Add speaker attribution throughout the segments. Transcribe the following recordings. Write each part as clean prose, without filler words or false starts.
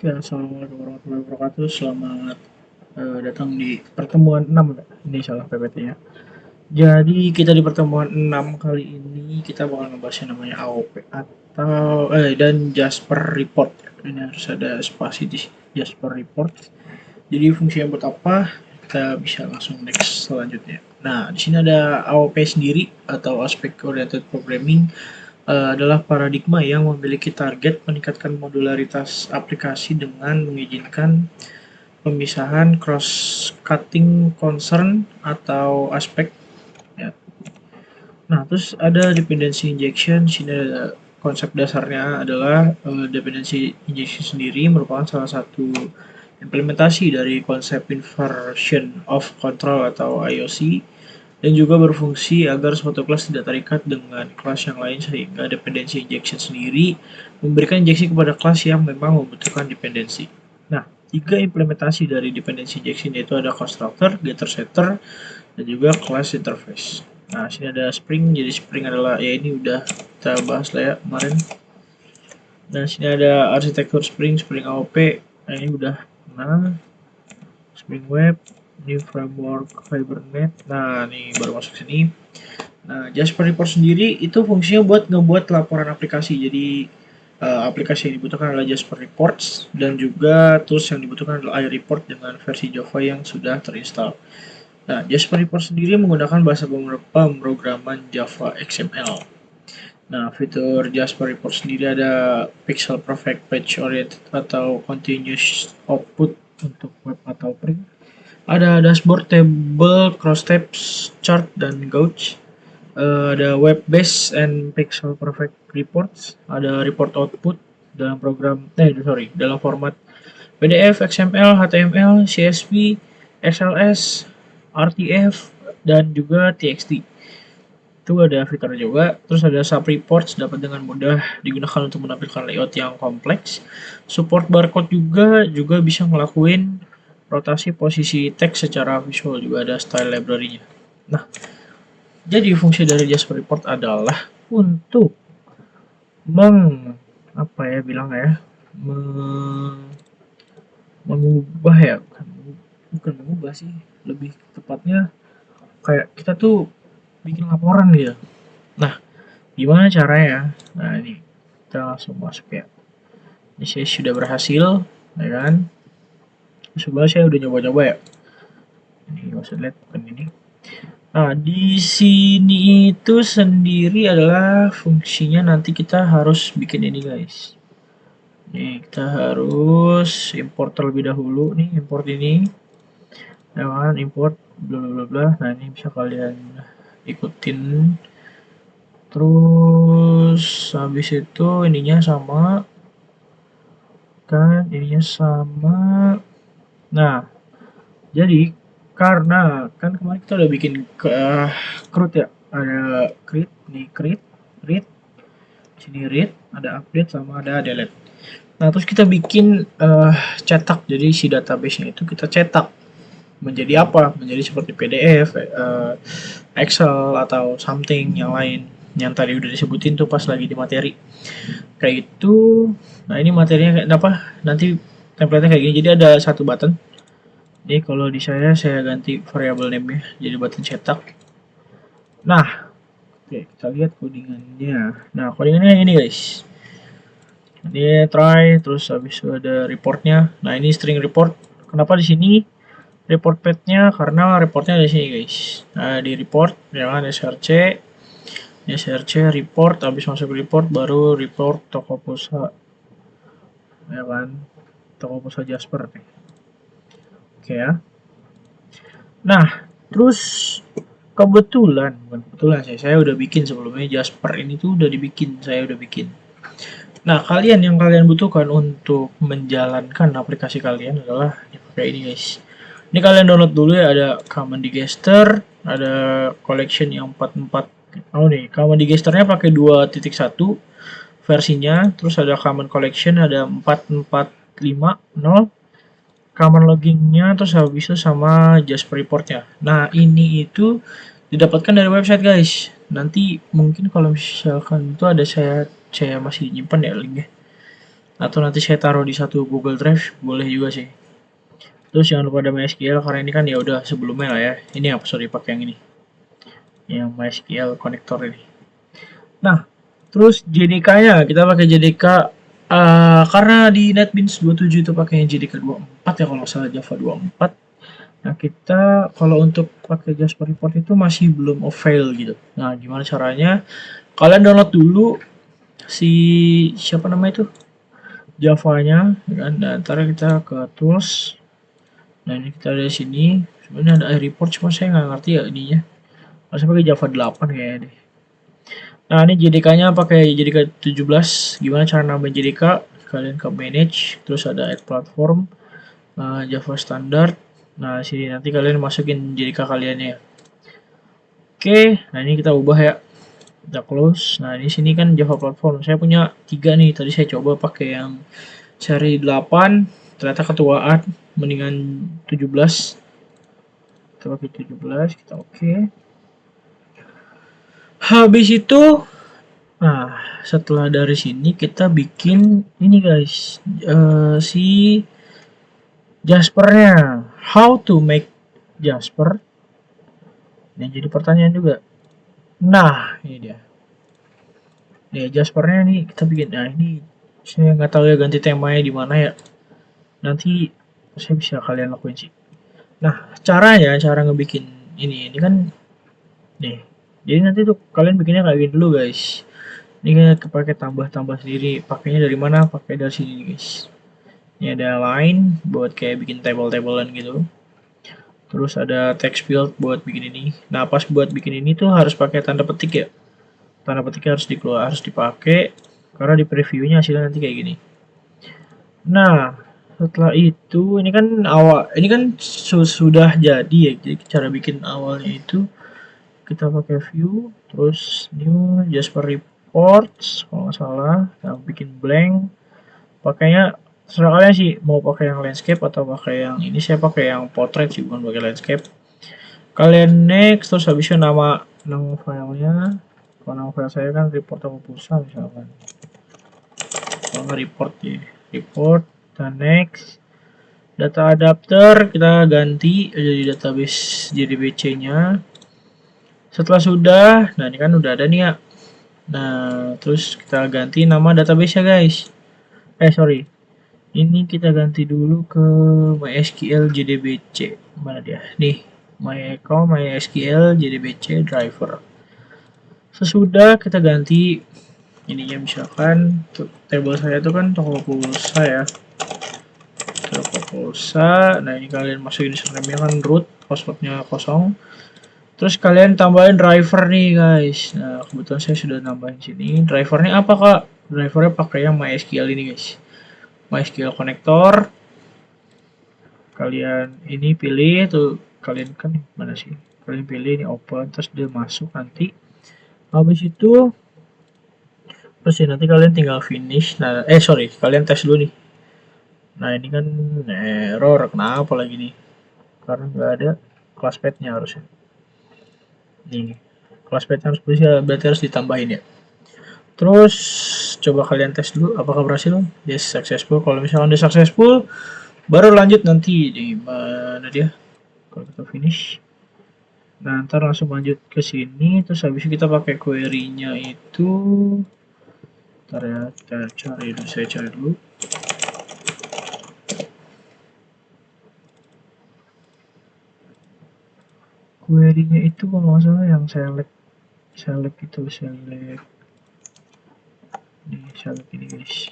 Speaker 1: Oke, assalamualaikum warahmatullahi wabarakatuh. Selamat datang di pertemuan 6. Ini salah PPT-nya. Jadi kita di pertemuan 6 kali ini kita bakal ngebahas yang namanya AOP atau dan Jasper Report. Ini harus ada spasi di Jasper Report. Jadi fungsinya buat apa? Kita bisa langsung next selanjutnya. Nah, di sini ada AOP sendiri atau Aspect Oriented Programming, adalah paradigma yang memiliki target meningkatkan modularitas aplikasi dengan mengizinkan pemisahan cross-cutting concern atau aspek. Ya. Nah, terus ada dependency injection. Sini ada konsep dasarnya adalah dependency injection sendiri merupakan salah satu implementasi dari konsep inversion of control atau IOC, dan juga berfungsi agar suatu kelas tidak terikat dengan kelas yang lain, sehingga dependency injection sendiri memberikan injeksi kepada kelas yang memang membutuhkan dependensi. Nah, tiga implementasi dari dependency injection yaitu ada constructor, getter, setter, dan juga class interface. Nah, sini ada Spring. Jadi Spring adalah, ya ini udah kita bahas lah ya kemarin. Nah, sini ada arsitektur Spring, Spring AOP. Nah, ini udah pernah. Spring Web, ini framework Hibernate. Nah, ini baru masuk sini. Nah, Jasper Report sendiri itu fungsinya buat ngebuat laporan aplikasi. Jadi aplikasi yang dibutuhkan adalah Jasper Reports, dan juga tools yang dibutuhkan adalah iReport dengan versi Java yang sudah terinstall. Nah, Jasper Report sendiri menggunakan bahasa pemrograman Java XML. Nah, fitur Jasper Report sendiri ada Pixel Perfect Page Oriented atau Continuous Output untuk web atau print. Ada dashboard, table, cross tabs, chart, dan gauge. Ada web based and pixel perfect reports. Ada report output dalam dalam format PDF, XML, HTML, CSV, XLS, RTF, dan juga TXT. Itu ada fitur juga. Terus ada sub reports, dapat dengan mudah digunakan untuk menampilkan layout yang kompleks. Support barcode juga bisa ngelakuin rotasi posisi teks secara visual, juga ada style library-nya. Nah, jadi fungsi dari Jasper Report adalah untuk mengubah ya, bukan mengubah sih, lebih tepatnya kayak kita tuh bikin laporan gitu. Nah, gimana caranya? Nah, ini kita langsung masuk ya. Ini saya sudah berhasil, ya kan? Sebenarnya saya udah nyoba-nyoba ya. Ini nggak usah lihat, bukan ini. Nah, di sini itu sendiri adalah fungsinya nanti kita harus bikin ini guys. Nih, kita harus import terlebih dahulu nih, import ini. Nah, import bla bla bla. Nah, ini bisa kalian ikutin. Terus habis itu ininya sama kan, ininya sama. Nah, jadi karena kan kemarin kita udah bikin CRUD ya, ada create, nih create, read, sini read, ada update sama ada delete. Nah, terus kita bikin cetak, jadi si database-nya itu kita cetak menjadi apa? Menjadi seperti PDF, Excel atau something yang lain yang tadi udah disebutin tuh pas lagi di materi. Kayak gitu. Nah, ini materinya kayak apa? Nanti template-nya kayak gini. Jadi ada satu button. Jadi kalau di saya ganti variable name-nya jadi button cetak. Nah, oke, kita lihat codingannya. Nah, codingannya ini guys. Ini try, terus habis itu ada reportnya. Nah, ini string report. Kenapa di sini report path-nya? Karena reportnya di sini guys. Nah, di report jangan src report, habis masuk report baru report Tokopedia, ya kan, Tokopedia Jasper nih. Oke ya. Nah, terus kebetulan saya udah bikin sebelumnya Jasper ini tuh udah dibikin, saya udah bikin. Nah, yang kalian butuhkan untuk menjalankan aplikasi kalian adalah pakai ini guys. Ini kalian download dulu ya, ada Common Digester, ada collection yang 44. Oh nih, Common Digesternya pakai 2.1 versinya, terus ada Common Collection ada 4450, Common Loggingnya, terus habis itu sama Jasper Reportnya. Nah, ini itu didapatkan dari website guys. Nanti mungkin kalau misalkan itu ada saya masih nyimpan ya linknya. atau nanti saya taruh di satu Google Drive, boleh juga sih. Terus jangan lupa ada MySQL karena ini kan ya udah sebelumnya lah ya. Ini apa, sorry, pakai yang ini, yang MySQL konektor ini. Nah, terus JDK-nya kita pakai JDK karena di NetBeans 27 itu pakainya JDK 24 ya, kalau nggak salah Java 24. Nah, kita kalau untuk pakai Jasper Report itu masih belum avail gitu. Nah, gimana caranya? Kalian download dulu si siapa nama itu? Java-nya kan. Nah, ntar kita ke tools. Nah, ini kita ada di sini. Sebenarnya ada report, cuma saya nggak ngerti ya ininya. Harusnya pakai Java 8 kayaknya deh. Nah, ini JDK-nya pakai JDK 17. Gimana cara nambahin JDK? Kalian ke manage, terus ada add platform, Java standard. Nah, sini nanti kalian masukin JDK kalian ya. Oke, nah ini kita ubah ya. Kita close. Nah, di sini kan Java platform. Saya punya 3 nih. Tadi saya coba pakai yang seri 8, ternyata ketuaan, mendingan 17. Kita pakai 17, kita oke. Habis itu, nah setelah dari sini kita bikin ini guys, si Jaspernya. How to make Jasper? Yang jadi pertanyaan juga. Nah, ini dia. Nih Jaspernya nih kita bikin. Nah ini saya nggak tahu ya ganti temanya di mana ya. Nanti saya bisa kalian lakuin sih. Nah caranya, cara ngebikin ini kan nih. Jadi nanti tuh kalian bikinnya kayak gini dulu guys. Ini kan pakai tambah-tambah sendiri. Pakainya dari mana? Pakai dari sini guys. Ini ada line buat kayak bikin table-tablean gitu. Terus ada text field buat bikin ini. Nah pas buat bikin ini tuh harus pakai tanda petik ya. Tanda petiknya harus dikeluar, harus dipakai karena di previewnya hasilnya nanti kayak gini. Nah setelah itu ini kan sudah jadi ya. Jadi cara bikin awalnya itu kita pakai view, terus new Jasper reports kalau nggak salah, kita bikin blank. Pakainya terserah kalian sih mau pakai yang landscape atau pakai yang ini. Saya pakai yang portrait sih, bukan pakai landscape. Kalian next, terus habisnya nama filenya. Kalau nama file saya kan report atau pulsa misalkan. Kalau nggak report ya, report. Dan next, data adapter kita ganti jadi database JDBC-nya. Setelah sudah, nah ini kan udah ada nih ya. Nah, terus kita ganti nama database-nya guys. Sorry. Ini kita ganti dulu ke MySQL JDBC. Mana dia? Nih, MySQL JDBC driver. Sesudah kita ganti ininya, misalkan table saya itu kan toko pulsa ya. Toko pulsa. Nah, ini kalian masukin username-nya kan root, passwordnya kosong. Terus kalian tambahin driver nih guys. Nah kebetulan saya sudah nambahin sini. Drivernya apa kak? Drivernya pakai yang MySQL ini guys. MySQL connector. Kalian ini pilih tuh. Kalian kan mana sih? Kalian pilih ini open. Terus dia masuk nanti. Habis itu. Terus ya nanti kalian tinggal finish. Nah sorry. Kalian tes dulu nih. Nah ini kan error. Kenapa lagi nih? Karena nggak ada class path-nya harusnya. Nih, kelas pet harus bisa, berarti harus ditambahin ya. Terus coba kalian tes dulu apakah berhasil. Yes, successful. Kalau misalnya udah successful, baru lanjut nanti di mana dia. Kalau kita finish, nah ntar langsung lanjut ke sini. Terus habis kita pakai query-nya itu, ntar ya kita cari dulu. Saya cari dulu. Query-nya itu kalau nggak salah yang select itu select ini, select ini guys.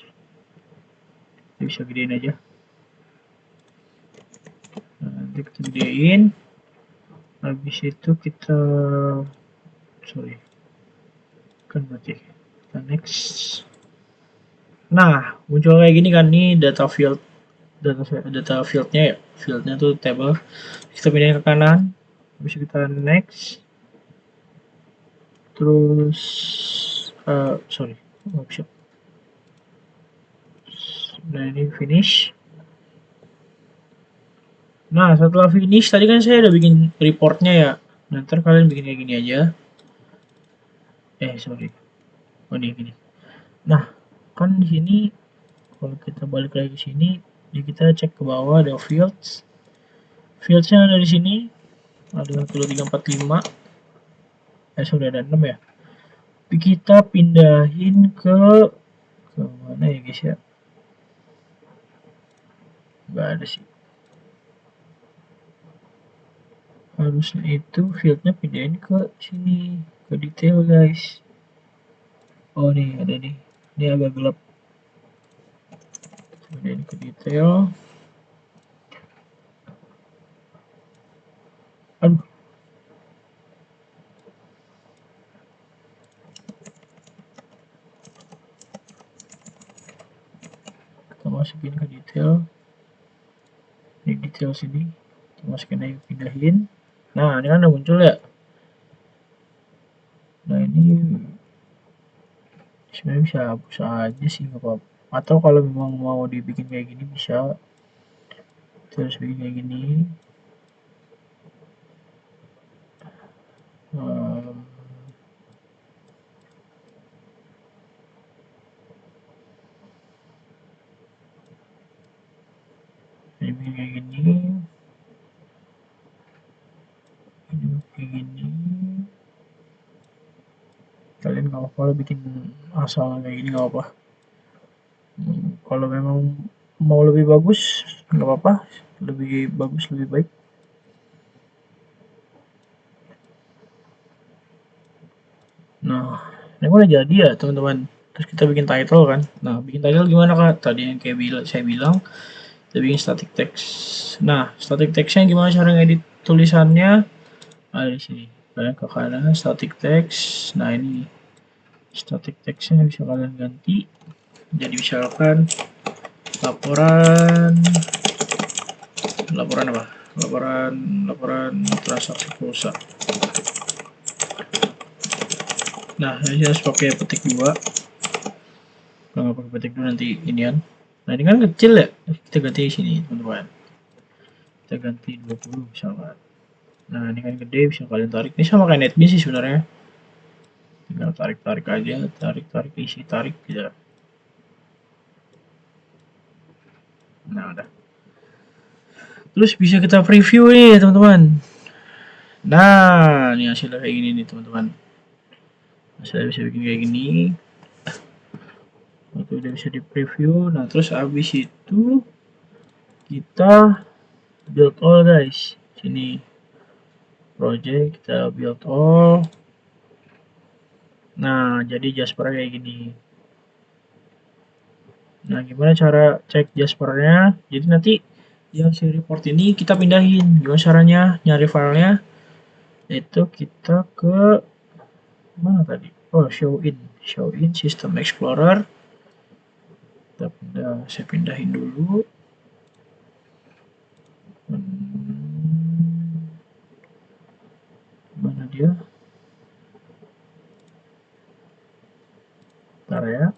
Speaker 1: Kita bisa gedein aja. Nah, nanti kita gedein. Habis itu kita kan berarti kita next. Nah muncul kayak gini kan, nih data fieldnya ya, fieldnya tuh table. Kita pindahin ke kanan, habis itu kita next. Terus option. Nah ini finish. Nah setelah finish tadi kan saya udah bikin reportnya ya. Nah ntar kalian bikin kayak gini aja. Oh ini gini. Nah kan di sini kalau kita balik lagi ke sini, jadi kita cek ke bawah ada fieldsnya ada di sini, ada 1 2 3 4 5, sudah ada 6 ya. Tapi kita pindahin ke mana ya guys ya, nggak ada sih, harusnya itu fieldnya pindahin ke sini, ke detail guys. Oh nih ada nih, ini agak gelap, pindahin ke detail. Aduh, kita masukin ke detail, ini detail sini, kita masukin aja, pindahin. Nah ini kan udah muncul ya. Nah ini sebenarnya bisa hapus aja sih, nggak apa-apa. Atau kalau memang mau dibikin kayak gini bisa, terus bikin kayak gini. Ini bikin kayak gini, ini kayak gini. Kalian nggak apa-apa lo bikin asal kayak gini, nggak apa-apa. Kalau memang mau lebih bagus nggak apa-apa, lebih bagus lebih baik. Nah ini udah jadi ya teman-teman. Terus kita bikin title kan. Nah bikin title gimana kak? Tadi yang kayak saya bilang kita bikin static text. Nah static textnya gimana cara ngedit tulisannya? Ada di sini. Kalian ke kanan static text. Nah ini static textnya bisa kalian ganti. Jadi misalkan laporan apa? Laporan transaksi pulsa. Nah ini harus pakai petik 2. Kalau nggak pakai petik 2 nanti inian. Nah ini kan kecil ya, kita ganti di sini teman-teman. Kita ganti 20 misalkan. Nah ini kan gede, bisa kalian tarik. Ini sama kayak NetBeans sih sebenarnya. Tinggal tarik aja, tarik isi, tarik gitu. Nah udah. Terus bisa kita preview nih teman-teman. Nah ini hasilnya kayak gini nih teman-teman. Hasilnya bisa bikin kayak gini. Itu udah bisa di preview. Nah terus abis itu kita build all guys. Sini project, kita build all. Nah jadi Jasper kayak gini. Nah gimana cara cek Jaspernya? Jadi nanti yang si report ini kita pindahin. Gimana caranya nyari filenya? Itu kita ke mana tadi? Oh show in System Explorer. Saya pindahin dulu. Mana dia? Bentar ya.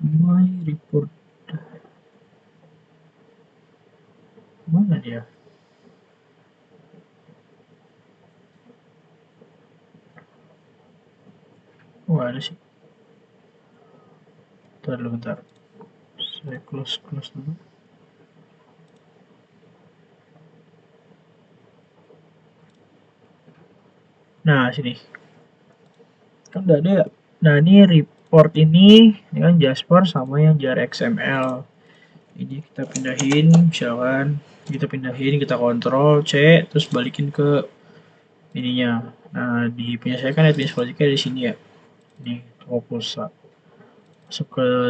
Speaker 1: My report. Mana dia? Oh ada sih. Bentar. Saya close dulu. Nah sini. Kan udah ada ya. Nah ini report ini kan Jasper sama yang jar XML. Ini kita pindahin, misalkan kita kontrol C, terus balikin ke ininya. Nah di punya saya kan admin projectnya di sini ya. Ini toko pulsa. Masuk ke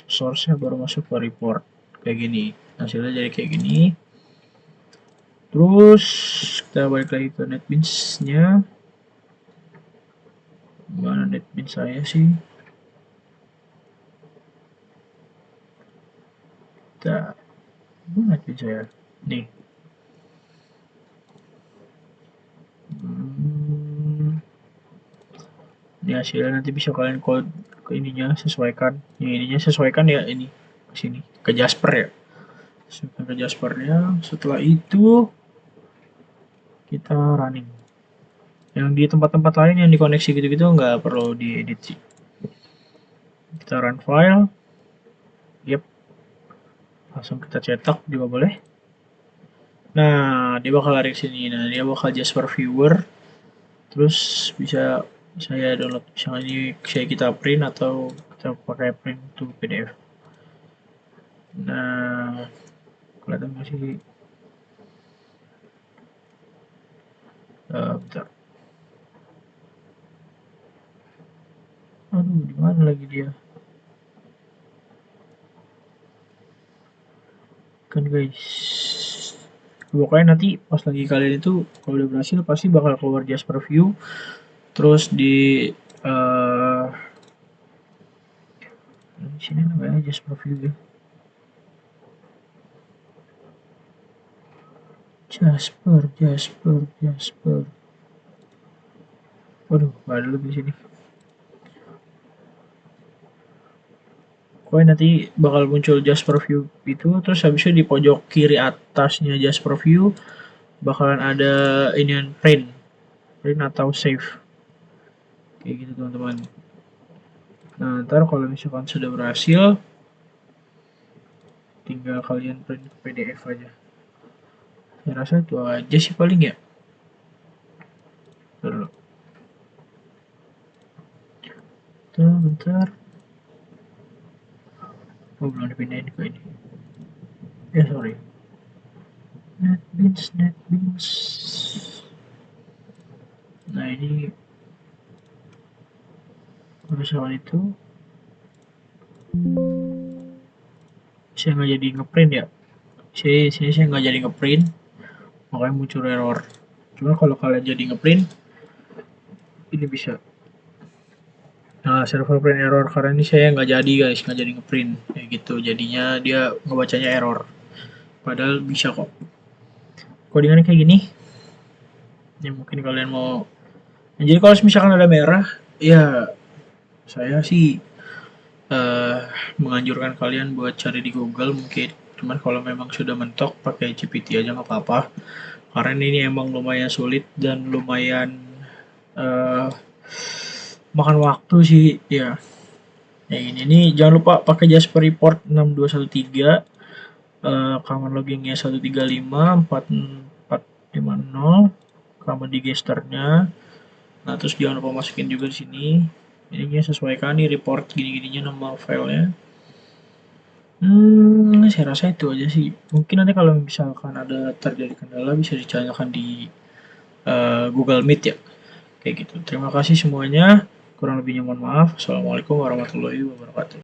Speaker 1: source-nya baru masuk ke report kayak gini. Hasilnya jadi kayak gini. Terus kita balik lagi ke NetBeans-nya. Mana NetBeans saya sih? Kita mana NetBeans saya? Nih. Ini hasilnya nanti bisa kalian code ke ininya, sesuaikan. Ininya sesuaikan ya ini ke sini, ke Jasper ya. Sesuaikan ke Jaspernya. Setelah itu kita running. Yang di tempat-tempat lain yang dikoneksi gitu-gitu nggak perlu diedit sih. Kita run file. langsung kita cetak juga boleh. Nah, dia bakal lari ke sini. Nah, dia bakal Jasper Viewer. Terus bisa saya download, misalnya ini saya kita print atau kita pakai print to PDF. Nah, kelihatan masih bentar. Aduh, di mana lagi dia? Kan guys, pokoknya nanti pas lagi kalian itu kalau udah berhasil pasti bakal keluar Jasper View. Terus di sini namanya Jasper View ya. Jasper. Waduh, nggak ada lebih sini. Pokoknya nanti bakal muncul Jasper View itu, terus habisnya di pojok kiri atasnya Jasper View bakalan ada inian print atau save. Kayak gitu teman-teman. Nah, ntar kalau misalkan sudah berhasil, tinggal kalian print ke PDF aja. Saya rasa itu aja sih paling ya. Bentar. Bentar. Oh, belum dipindahin ke ini. Ya, sorry. NetBeans. Nah, ini misalkan itu saya nggak jadi ngeprint ya. Sini saya nggak jadi ngeprint, makanya muncul error. Cuma kalau kalian jadi ngeprint, ini bisa. Nah, server print error karena ini saya nggak jadi guys, nggak jadi ngeprint kayak gitu. Jadinya dia ngebacanya error. Padahal bisa kok. Codingannya kayak gini. Ya mungkin kalian mau. Nah, jadi kalau misalkan ada merah, ya saya sih menganjurkan kalian buat cari di Google mungkin. Cuman kalau memang sudah mentok pakai GPT aja nggak apa-apa. Karena ini emang lumayan sulit dan lumayan makan waktu sih ya. Ya ini jangan lupa pakai Jasper Report 6213, command loggingnya 1354450, command digesternya. Nah terus jangan lupa masukin juga di sini. Ininya sesuaikan nih report gini-gininya nama filenya. Saya rasa itu aja sih. Mungkin nanti kalau misalkan ada terjadi kendala bisa ditanyakan di Google Meet ya. Kayak gitu. Terima kasih semuanya. Kurang lebihnya mohon maaf. Assalamualaikum warahmatullahi wabarakatuh.